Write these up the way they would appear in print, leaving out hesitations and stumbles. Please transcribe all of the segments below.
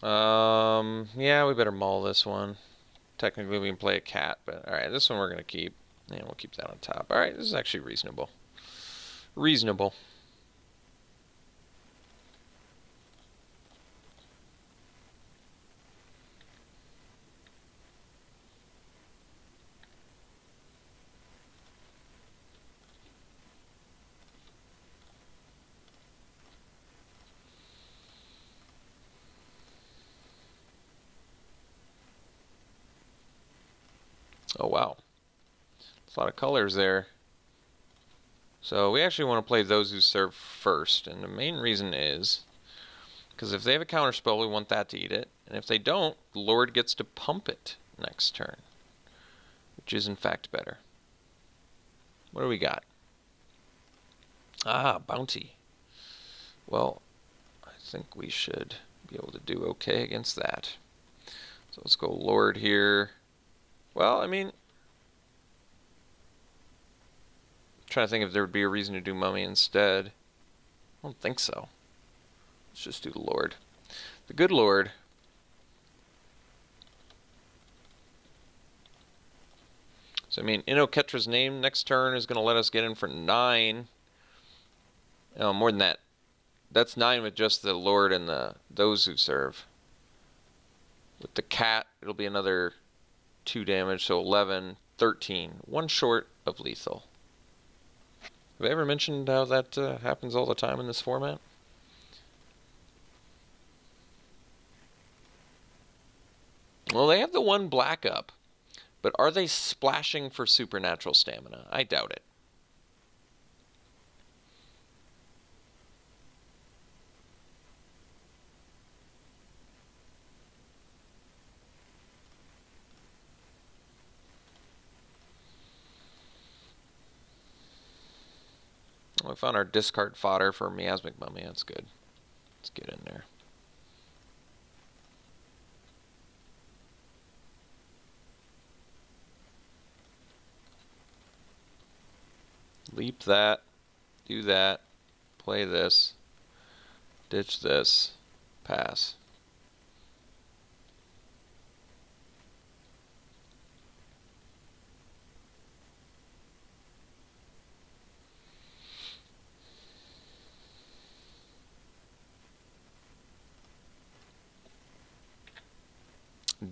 Yeah, we better mull this one. Technically, we can play a cat, but all right, this one we're gonna keep, and we'll keep that on top. All right, this is actually reasonable. Reasonable. Oh wow, there's a lot of colors there. So we actually want to play those who serve first, and the main reason is because if they have a counter spell, we want that to eat it, and if they don't, the Lord gets to pump it next turn, which is in fact better. What do we got? Ah, bounty. Well, I think we should be able to do okay against that. So let's go Lord here. Well, I mean, I'm trying to think if there would be a reason to do Mummy instead. I don't think so. Let's just do the Lord. The good Lord. So, I mean, Inoketra's name next turn is going to let us get in for 9. Oh, more than that. That's 9 with just the Lord and those who serve. With the cat, it'll be another 2 damage, so 11, 13. One short of lethal. Have I ever mentioned how that happens all the time in this format? Well, they have the 1 black up, but are they splashing for supernatural stamina? I doubt it. We found our discard fodder for Miasmic Mummy. That's good. Let's get in there. Leap that. Do that. Play this. Ditch this. Pass.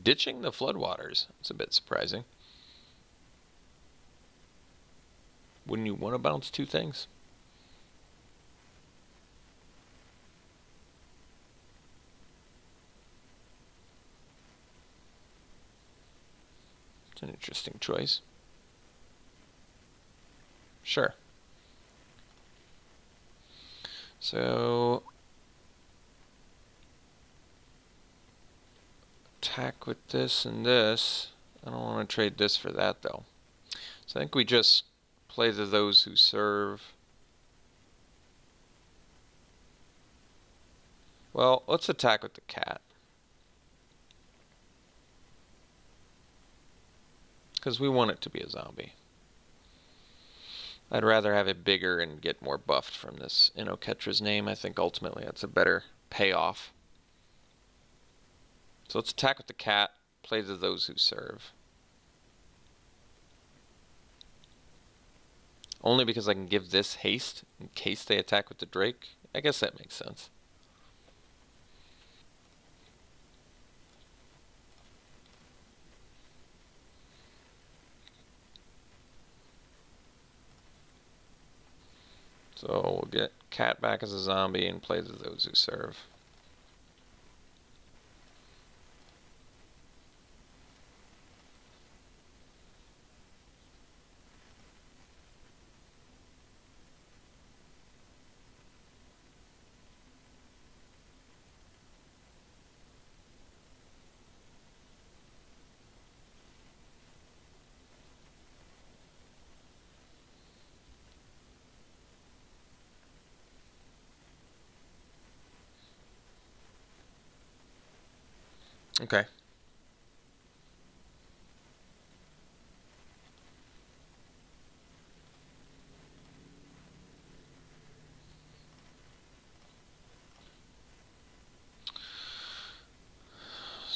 Ditching the floodwaters. It's a bit surprising. Wouldn't you want to bounce 2 things? It's an interesting choice. Sure. So attack with this and this. I don't want to trade this for that though. So I think we just play to those who serve. Well, let's attack with the cat. Because we want it to be a zombie. I'd rather have it bigger and get more buffed from this Inoketra's name. I think ultimately that's a better payoff. So let's attack with the cat, play to those who serve. Only because I can give this haste in case they attack with the Drake. I guess that makes sense. So we'll get cat back as a zombie and play to those who serve. Okay.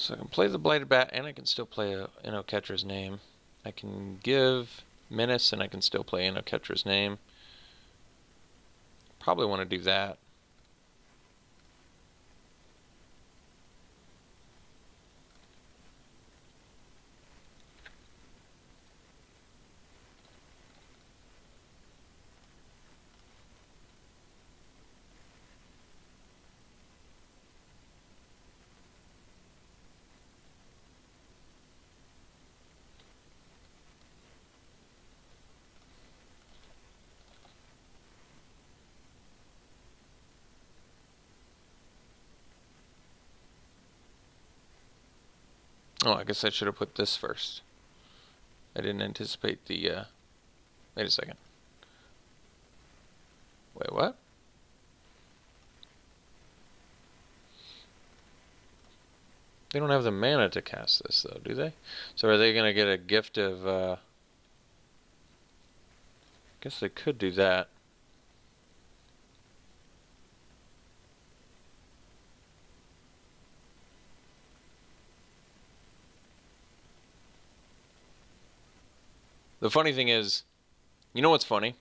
So I can play the Blighted Bat, and I can still play Innoketra's Name. I can give Menace, and I can still play Innoketra's Name. Probably want to do that. Oh, I guess I should have put this first. I didn't anticipate the, wait a second. Wait, what? They don't have the mana to cast this, though, do they? So are they going to get a gift of, I guess they could do that. The funny thing is, you know what's funny?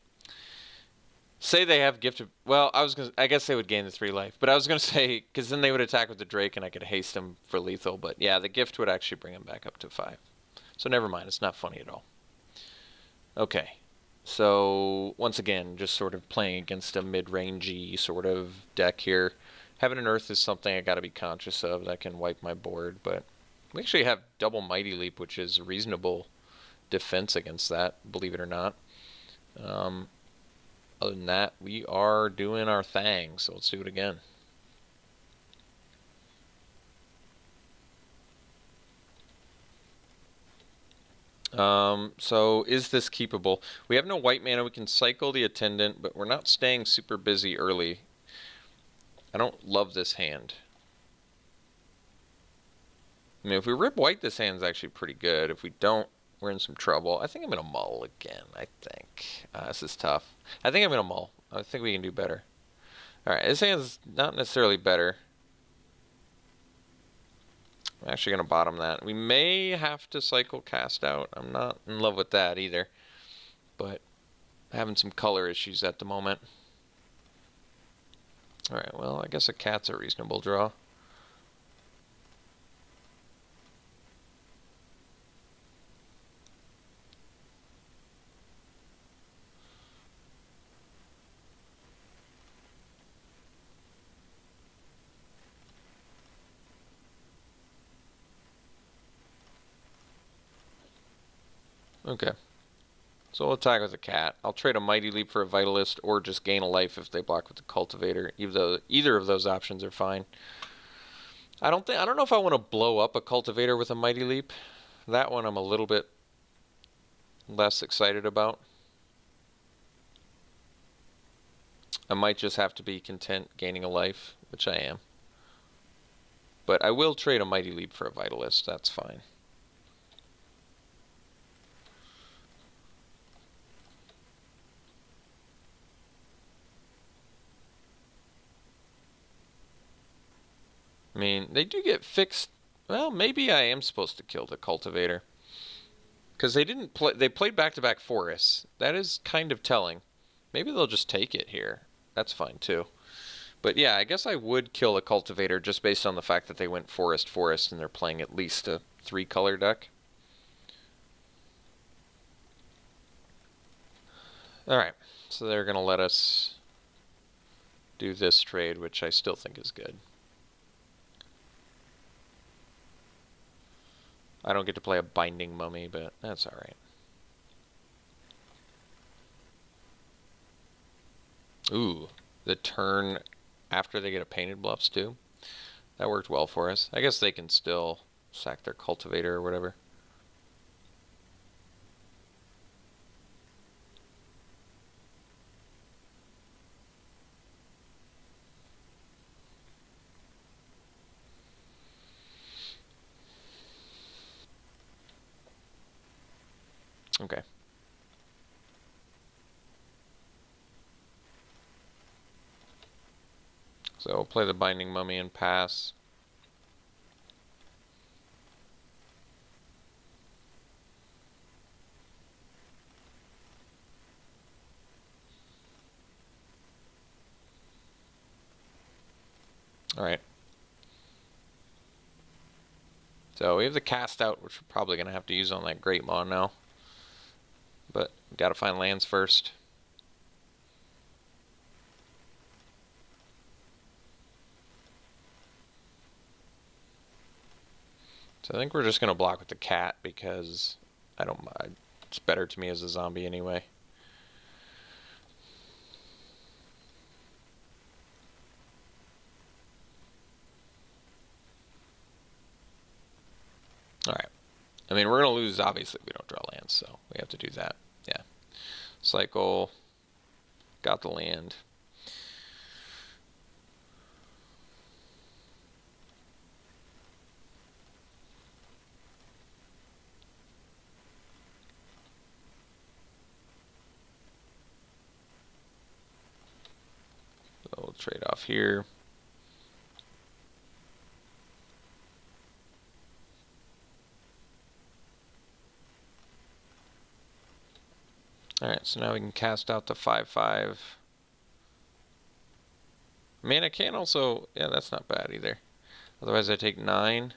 Say they have gifted. Well, I guess they would gain the 3 life, but I was gonna say because then they would attack with the Drake, and I could haste them for lethal. But yeah, the gift would actually bring them back up to 5. So never mind. It's not funny at all. Okay, so once again, just sort of playing against a mid-rangey sort of deck here. Heaven and Earth is something I got to be conscious of. That can wipe my board, but we actually have double Mighty Leap, which is reasonable defense against that, believe it or not. Other than that, we are doing our thing, so let's do it again. So is this keepable? We have no white mana. We can cycle the Attendant, but we're not staying super busy early. I don't love this hand. I mean, if we rip white, this hand's actually pretty good. If we don't, we're in some trouble. I think I'm going to mull again, I think. This is tough. I think I'm going to mull. I think we can do better. Alright, this hand's not necessarily better. I'm actually going to bottom that. We may have to cycle Cast Out. I'm not in love with that either. But having some color issues at the moment. Alright, well, I guess a cat's a reasonable draw. Okay. So we'll attack with a cat. I'll trade a Mighty Leap for a Vitalist, or just gain a life if they block with the Cultivator. Either of those options are fine. I don't know if I want to blow up a Cultivator with a Mighty Leap. That one I'm a little bit less excited about. I might just have to be content gaining a life, which I am. But I will trade a Mighty Leap for a Vitalist. That's fine. I mean, they do get fixed. Well, maybe I am supposed to kill the Cultivator. Because they didn't play. They played back-to-back forests. That is kind of telling. Maybe they'll just take it here. That's fine, too. But yeah, I guess I would kill a Cultivator just based on the fact that they went forest, and they're playing at least a 3-color deck. Alright, so they're going to let us do this trade, which I still think is good. I don't get to play a Binding Mummy, but that's alright. Ooh, the turn after they get a Painted Bluffs too. That worked well for us. I guess they can still sack their Cultivator or whatever. Okay. So we'll play the Binding Mummy and pass. Alright. So we have the cast out, which we're probably going to have to use on that Great Maw now. But got to find lands first. So I think we're just going to block with the cat because I don't mind. It's better to me as a zombie anyway. Alright. I mean, we're going to lose, obviously, if we don't draw lands, so we have to do that. Yeah. Cycle. Got the land. So we'll trade off here. Alright, so now we can cast out the 5/5. I mean, I can also... Yeah, that's not bad either. Otherwise, I take 9.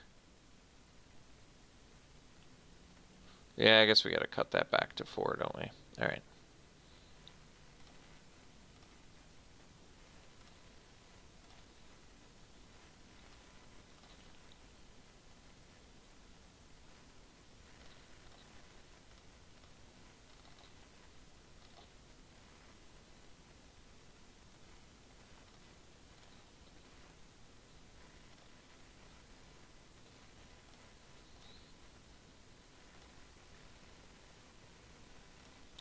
Yeah, I guess we gotta cut that back to 4, don't we? Alright.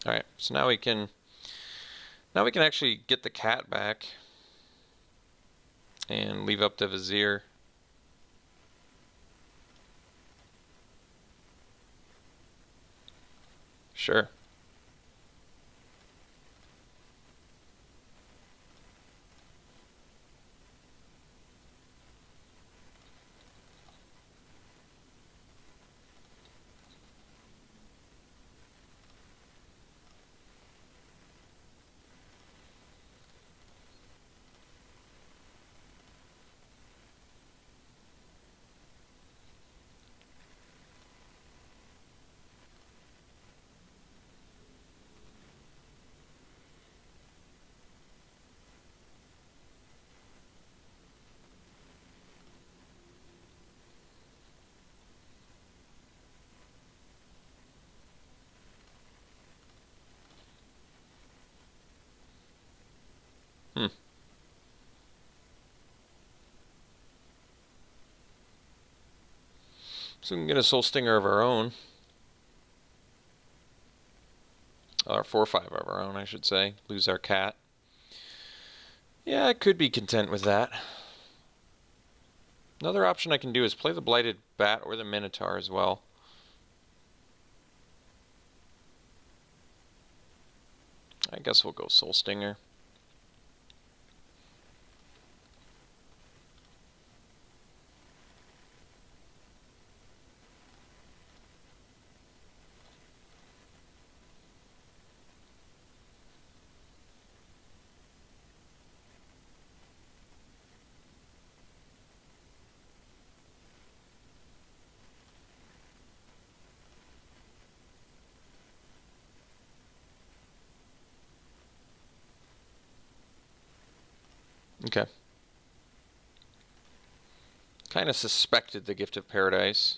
Alright, so now we can actually get the cat back and leave up the Vizier. Sure. So we can get a Soul Stinger of our own. Or 4/5 of our own, I should say. Lose our cat. Yeah, I could be content with that. Another option I can do is play the Blighted Bat or the Minotaur as well. I guess we'll go Soul Stinger. Okay. Kind of suspected the Gift of Paradise.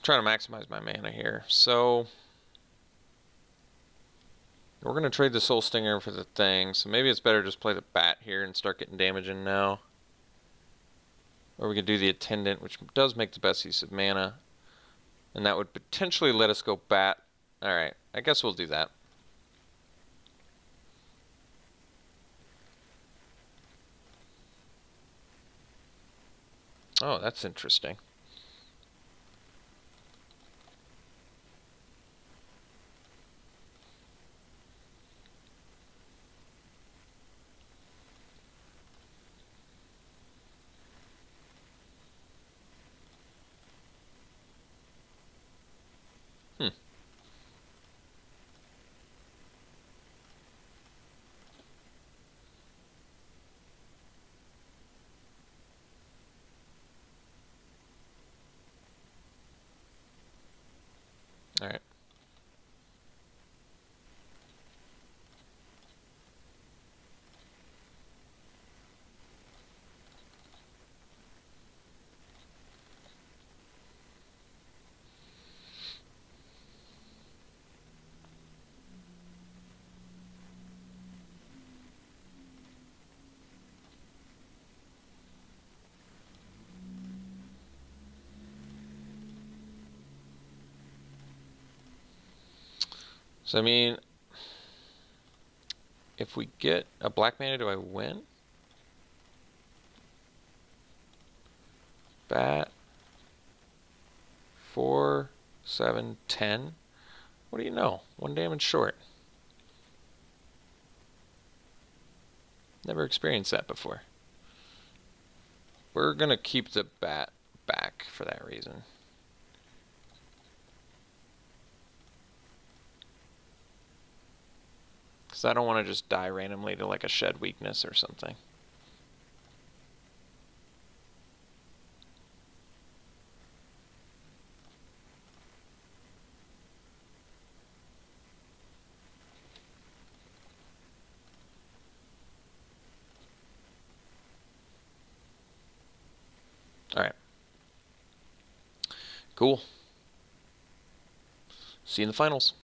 Trying to maximize my mana here. So we're going to trade the Soul Stinger for the thing. So maybe it's better just play the Bat here and start getting damage in now. Or we could do the Attendant, which does make the best use of mana. And that would potentially let us go Bat. Alright, I guess we'll do that. Oh, that's interesting. Hmm. All right. So, I mean, if we get a black mana, do I win? Bat. 4, 7, 10. What do you know? 1 damage short. Never experienced that before. We're going to keep the bat back for that reason. Because I don't want to just die randomly to like a shed weakness or something. Alright. Cool. See you in the finals.